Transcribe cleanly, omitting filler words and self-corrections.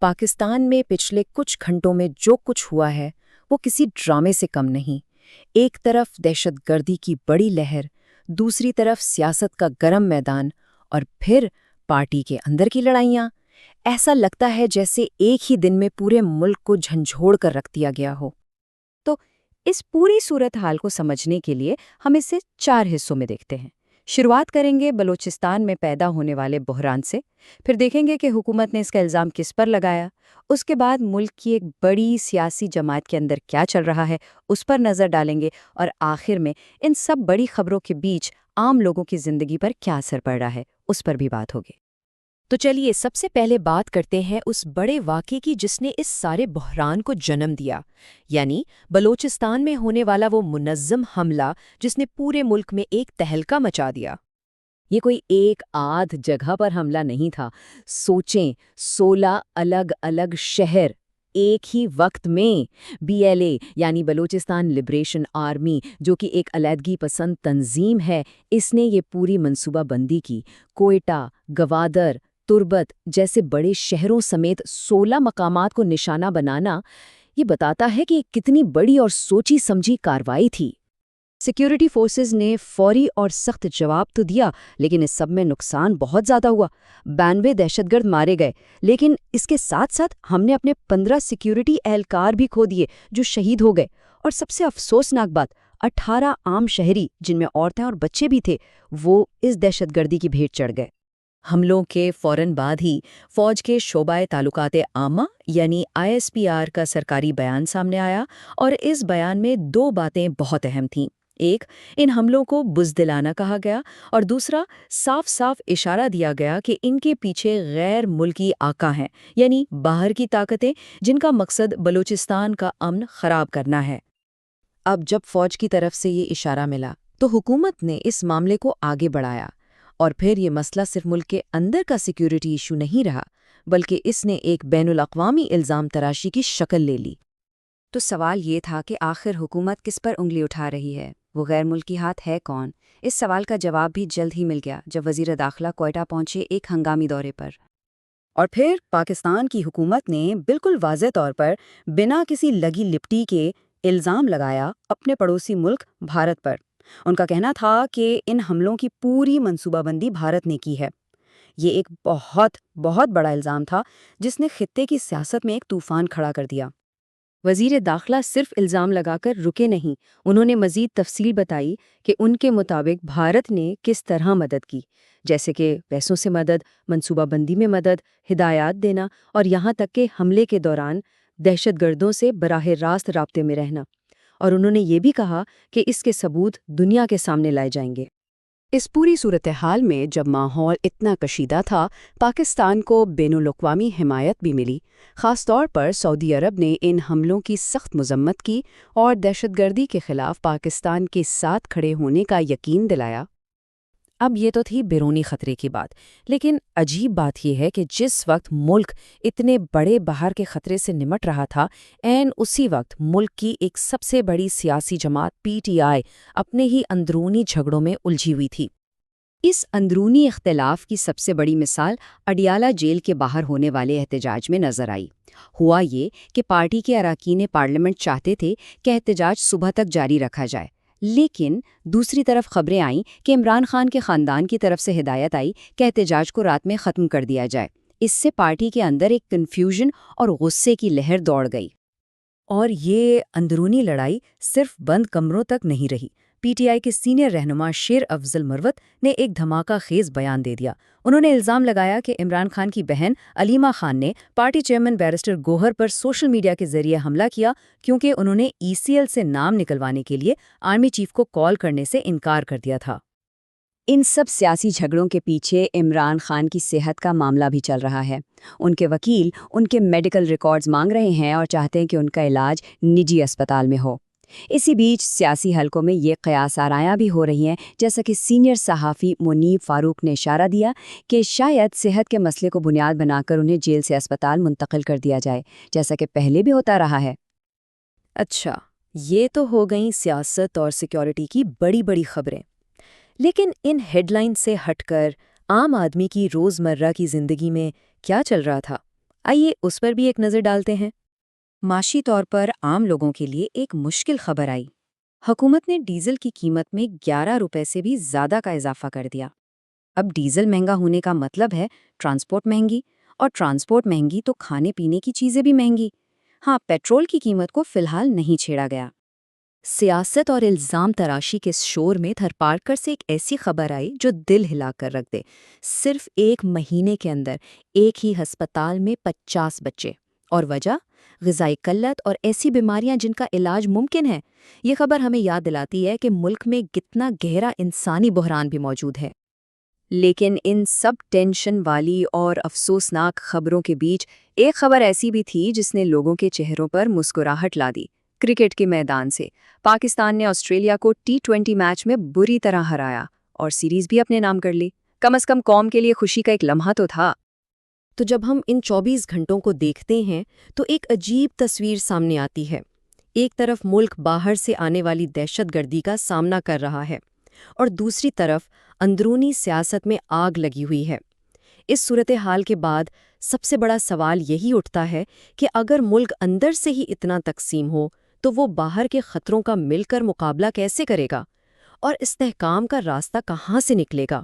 پاکستان میں پچھلے کچھ گھنٹوں میں جو کچھ ہوا ہے وہ کسی ڈرامے سے کم نہیں۔ ایک طرف دہشت گردی کی بڑی لہر، دوسری طرف سیاست کا گرم میدان، اور پھر پارٹی کے اندر کی لڑائیاں۔ ایسا لگتا ہے جیسے ایک ہی دن میں پورے ملک کو جھنجھوڑ کر رکھ دیا گیا ہو۔ تو اس پوری صورتحال کو سمجھنے کے لیے ہم اسے 4 حصوں میں دیکھتے ہیں۔ شروعات کریں گے بلوچستان میں پیدا ہونے والے بحران سے، پھر دیکھیں گے کہ حکومت نے اس کا الزام کس پر لگایا، اس کے بعد ملک کی ایک بڑی سیاسی جماعت کے اندر کیا چل رہا ہے اس پر نظر ڈالیں گے، اور آخر میں ان سب بڑی خبروں کے بیچ عام لوگوں کی زندگی پر کیا اثر پڑ رہا ہے اس پر بھی بات ہوگی۔ تو چلیے سب سے پہلے بات کرتے ہیں اس بڑے واقعے کی جس نے اس سارے بحران کو جنم دیا، یعنی بلوچستان میں ہونے والا وہ منظم حملہ جس نے پورے ملک میں ایک تہلکہ مچا دیا۔ یہ کوئی ایک آدھ جگہ پر حملہ نہیں تھا، سوچیں 16 الگ الگ شہر ایک ہی وقت میں۔ BLA یعنی بلوچستان لبریشن آرمی، جو کہ ایک علیحدگی پسند تنظیم ہے، اس نے یہ پوری منصوبہ بندی کی۔ کوئٹہ، گوادر، تربت جیسے بڑے شہروں سمیت 16 مقامات کو نشانہ بنانا یہ بتاتا ہے کہ کتنی بڑی اور سوچی سمجھی کارروائی تھی۔ سیکیورٹی فورسز نے فوری اور سخت جواب تو دیا، لیکن اس سب میں نقصان بہت زیادہ ہوا۔ 92 دہشت گرد مارے گئے، لیکن اس کے ساتھ ساتھ ہم نے اپنے 15 سیکیورٹی اہلکار بھی کھو دیے جو شہید ہو گئے، اور سب سے افسوسناک بات 18 عام شہری جن میں عورتیں اور بچے بھی تھے وہ اس دہشت گردی کی بھیٹ چڑھ گئے۔ حملوں کے فوراً بعد ہی فوج کے شعبہ تعلقات عامہ یعنی ISPR کا سرکاری بیان سامنے آیا، اور اس بیان میں 2 باتیں بہت اہم تھیں۔ ایک، ان حملوں کو بزدلانہ کہا گیا، اور دوسرا، صاف صاف اشارہ دیا گیا کہ ان کے پیچھے غیر ملکی آقا ہیں، یعنی باہر کی طاقتیں جن کا مقصد بلوچستان کا امن خراب کرنا ہے۔ اب جب فوج کی طرف سے یہ اشارہ ملا تو حکومت نے اس معاملے کو آگے بڑھایا، اور پھر یہ مسئلہ صرف ملک کے اندر کا سیکیورٹی ایشو نہیں رہا، بلکہ اس نے ایک بین الاقوامی الزام تراشی کی شکل لے لی۔ تو سوال یہ تھا کہ آخر حکومت کس پر انگلی اٹھا رہی ہے؟ وہ غیر ملکی ہاتھ ہے کون؟ اس سوال کا جواب بھی جلد ہی مل گیا جب وزیر داخلہ کوئٹہ پہنچے ایک ہنگامی دورے پر۔ اور پھر پاکستان کی حکومت نے بالکل واضح طور پر بنا کسی لگی لپٹی کے الزام لگایا اپنے پڑوسی ملک بھارت پر۔ ان کا کہنا تھا کہ ان حملوں کی پوری منصوبہ بندی بھارت نے کی ہے۔ یہ ایک بہت بہت بڑا الزام تھا جس نے خطے کی سیاست میں ایک طوفان کھڑا کر دیا۔ وزیر داخلہ صرف الزام لگا کر رکے نہیں، انہوں نے مزید تفصیل بتائی کہ ان کے مطابق بھارت نے کس طرح مدد کی، جیسے کہ پیسوں سے مدد، منصوبہ بندی میں مدد، ہدایات دینا، اور یہاں تک کہ حملے کے دوران دہشت گردوں سے براہ راست رابطے میں رہنا۔ اور انہوں نے یہ بھی کہا کہ اس کے ثبوت دنیا کے سامنے لائے جائیں گے۔ اس پوری صورتحال میں جب ماحول اتنا کشیدہ تھا، پاکستان کو بین الاقوامی حمایت بھی ملی۔ خاص طور پر سعودی عرب نے ان حملوں کی سخت مذمت کی اور دہشت گردی کے خلاف پاکستان کے ساتھ کھڑے ہونے کا یقین دلایا۔ اب یہ تو تھی بیرونی خطرے کی بات، لیکن عجیب بات یہ ہے کہ جس وقت ملک اتنے بڑے باہر کے خطرے سے نمٹ رہا تھا، عین اسی وقت ملک کی ایک سب سے بڑی سیاسی جماعت PTI اپنے ہی اندرونی جھگڑوں میں الجھی ہوئی تھی۔ اس اندرونی اختلاف کی سب سے بڑی مثال اڈیالہ جیل کے باہر ہونے والے احتجاج میں نظر آئی۔ ہوا یہ کہ پارٹی کے اراکین پارلیمنٹ چاہتے تھے کہ احتجاج صبح تک جاری رکھا جائے، لیکن دوسری طرف خبریں آئیں کہ عمران خان کے خاندان کی طرف سے ہدایت آئی کہ احتجاج کو رات میں ختم کر دیا جائے۔ اس سے پارٹی کے اندر ایک کنفیوژن اور غصے کی لہر دوڑ گئی۔ اور یہ اندرونی لڑائی صرف بند کمروں تک نہیں رہی۔ PTI کے سینئر رہنما شیر افضل مروت نے ایک دھماکہ خیز بیان دے دیا۔ انہوں نے الزام لگایا کہ عمران خان کی بہن علیمہ خان نے پارٹی چیئرمین بیرسٹر گوہر پر سوشل میڈیا کے ذریعے حملہ کیا، کیونکہ انہوں نے ECL سے نام نکلوانے کے لیے آرمی چیف کو کال کرنے سے انکار کر دیا تھا۔ ان سب سیاسی جھگڑوں کے پیچھے عمران خان کی صحت کا معاملہ بھی چل رہا ہے۔ ان کے وکیل ان کے میڈیکل ریکارڈز مانگ رہے ہیں اور چاہتے ہیں کہ ان کا علاج نجی اسپتال میں ہو۔ اسی بیچ سیاسی حلقوں میں یہ قیاس آرائیاں بھی ہو رہی ہیں، جیسا کہ سینئر صحافی منیب فاروق نے اشارہ دیا کہ شاید صحت کے مسئلے کو بنیاد بنا کر انہیں جیل سے اسپتال منتقل کر دیا جائے، جیسا کہ پہلے بھی ہوتا رہا ہے۔ اچھا، یہ تو ہو گئیں سیاست اور سیکیورٹی کی بڑی بڑی خبریں، لیکن ان ہیڈ لائن سے ہٹ کر عام آدمی کی روزمرہ کی زندگی میں کیا چل رہا تھا؟ آئیے اس پر بھی ایک نظر ڈالتے ہیں۔ معاشی طور پر عام لوگوں کے لیے ایک مشکل خبر آئی۔ حکومت نے ڈیزل کی قیمت میں 11 روپے سے بھی زیادہ کا اضافہ کر دیا۔ اب ڈیزل مہنگا ہونے کا مطلب ہے ٹرانسپورٹ مہنگی، اور ٹرانسپورٹ مہنگی تو کھانے پینے کی چیزیں بھی مہنگی۔ ہاں، پیٹرول کی قیمت کو فی الحال نہیں چھیڑا گیا۔ سیاست اور الزام تراشی کے شور میں تھرپارکر سے ایک ایسی خبر آئی جو دل ہلا کر رکھ دے۔ صرف 1 مہینے کے اندر ایک ہی ہسپتال میں 50 بچے، اور وجہ غذائی قلت اور ایسی بیماریاں جن کا علاج ممکن ہے۔ یہ خبر ہمیں یاد دلاتی ہے کہ ملک میں کتنا گہرا انسانی بحران بھی موجود ہے۔ لیکن ان سب ٹینشن والی اور افسوسناک خبروں کے بیچ ایک خبر ایسی بھی تھی جس نے لوگوں کے چہروں پر مسکراہٹ لا دی۔ کرکٹ کے میدان سے پاکستان نے آسٹریلیا کو T20 میچ میں بری طرح ہرایا اور سیریز بھی اپنے نام کر لی۔ کم از کم قوم کے لیے خوشی کا ایک لمحہ تو تھا۔ تو جب ہم ان 24 گھنٹوں کو دیکھتے ہیں تو ایک عجیب تصویر سامنے آتی ہے۔ ایک طرف ملک باہر سے آنے والی دہشت گردی کا سامنا کر رہا ہے، اور دوسری طرف اندرونی سیاست میں آگ لگی ہوئی ہے۔ اس صورتحال کے بعد سب سے بڑا سوال یہی اٹھتا ہے کہ اگر ملک اندر سے ہی اتنا تقسیم ہو تو وہ باہر کے خطروں کا مل کر مقابلہ کیسے کرے گا، اور استحکام کا راستہ کہاں سے نکلے گا؟